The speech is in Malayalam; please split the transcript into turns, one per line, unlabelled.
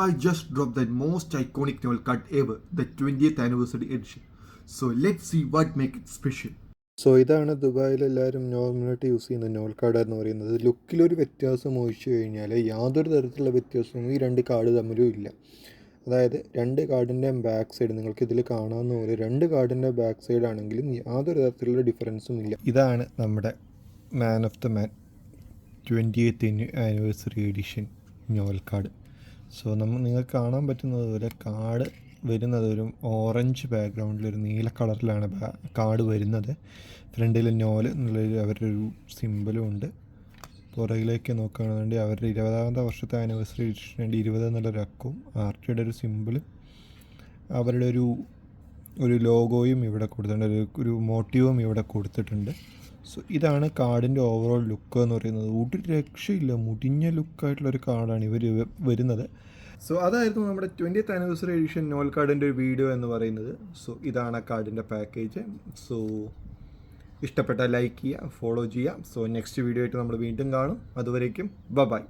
I just dropped the most iconic novel card ever, the 20th anniversary edition. So let's see what makes it special.
ഇതാണ് ദുബായിൽ എല്ലാവരും നോർമലായിട്ട് യൂസ് ചെയ്യുന്ന നോൾ കാർഡ് എന്ന് പറയുന്നത്. ലുക്കിലൊരു വ്യത്യാസം ഒഴിച്ചു കഴിഞ്ഞാൽ യാതൊരു തരത്തിലുള്ള വ്യത്യാസവും ഈ രണ്ട് കാർഡ് തമ്മിലും ഇല്ല. അതായത് രണ്ട് കാർഡിൻ്റെ ബാക്ക് സൈഡ് നിങ്ങൾക്ക് ഇതിൽ കാണാവുന്ന പോലെ രണ്ട് കാർഡിൻ്റെ ബാക്ക് സൈഡ് ആണെങ്കിലും യാതൊരു തരത്തിലുള്ള ഡിഫറൻസും ഇല്ല. ഇതാണ് നമ്മുടെ man of the man 20th anniversary edition novel card. നിങ്ങൾക്ക് കാണാൻ പറ്റുന്നത് പോലെ കാർഡ് വരുന്നത് ഒരു ഓറഞ്ച് ബാക്ക്ഗ്രൗണ്ടിൽ ഒരു നീല കളറിലാണ് കാർഡ് വരുന്നത്. ഫ്രണ്ടിൽ നോവൽ എന്നുള്ളൊരു അവരുടെ ഒരു സിമ്പിളും ഉണ്ട്. പുറകിലേക്ക് നോക്കുകയാണെന്നുണ്ടെങ്കിൽ അവരുടെ 20ാമത്തെ വർഷത്തെ ആനിവേഴ്സറി എഡിഷന് വേണ്ടി 20 എന്നുള്ളൊരു അക്കവും ആർട്ടിയുടെ ഒരു സിമ്പിളും അവരുടെ ഒരു ലോഗോയും ഇവിടെ കൊടുത്തിട്ടുണ്ട്, ഒരു മോട്ടീവും ഇവിടെ കൊടുത്തിട്ടുണ്ട്. ഇതാണ് കാർഡിൻ്റെ ഓവറോൾ ലുക്ക് എന്ന് പറയുന്നത്. ഒരു രക്ഷയില്ല, മുടിഞ്ഞ ലുക്കായിട്ടുള്ളൊരു കാർഡാണ് ഇവർ വരുന്നത്. അതായിരുന്നു നമ്മുടെ 20th ആനിവേഴ്സറി എഡിഷൻ നോൽ കാർഡിൻ്റെ ഒരു വീഡിയോ എന്ന് പറയുന്നത്. ഇതാണ് ആ കാർഡിൻ്റെ പാക്കേജ്. ഇഷ്ടപ്പെട്ടാൽ ലൈക്ക് ചെയ്യുക, ഫോളോ ചെയ്യുക. നെക്സ്റ്റ് വീഡിയോ ആയിട്ട് നമ്മൾ വീണ്ടും കാണും. അതുവരേക്കും ബൈ.